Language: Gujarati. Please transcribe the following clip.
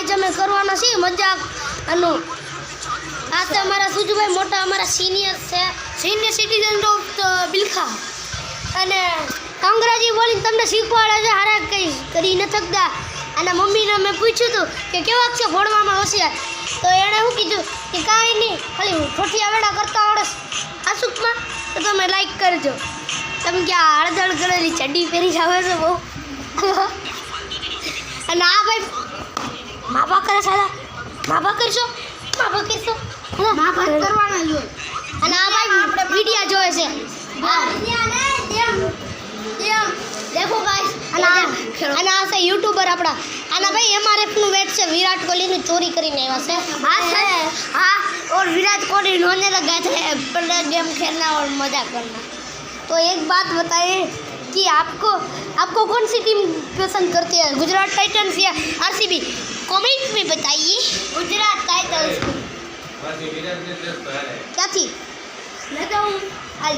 આજ અમે કરવાના છીએ મજાક આનું આ તો અમારા સુજુભાઈ મોટા અમારા સિનિયર છે સિનિયર સિટીઝન ઓફ બિલખા અને અંગ્રેજી બોલીને તમને શીખવાડે છે હારા કંઈ કરી ન શકતા અને મમ્મીને મેં પૂછ્યું હતું કે કેવાક છે ભણવામાં હોશિયાર તો એણે શું કીધું કે કાંઈ નહીં ખાલી ઠોઠિયા વેડા કરતા આવડે આસુકમાં તો તમે લાઈક કરજો તમે ક્યાં હળદળ કરેલી ચડ્ડી પહેરી જાવ છો બહુ અને આ ભાઈ માપા કરે સાદા માપા કરશો માપા કરવાના જોઈએ અને આ ભાઈ આપણે વિડીયા જોવે છે દેખો ગાઈસ અને આ છે યુટ્યુબર આપણા અને ભાઈ એમઆરએફ નું વેટ છે વિરાટ કોહલીનું ચોરી કરીને આવ્યા છે हाँ और विराट कोहली इन्होंने लगाए थे पर गेम खेलना और मजा करना तो एक बात बताइए कि आपको कौन सी टीम पसंद करती है गुजरात टाइटंस या आरसीबी कमेंट में बताइए गुजरात टाइटंस क्या थी मैं तो आई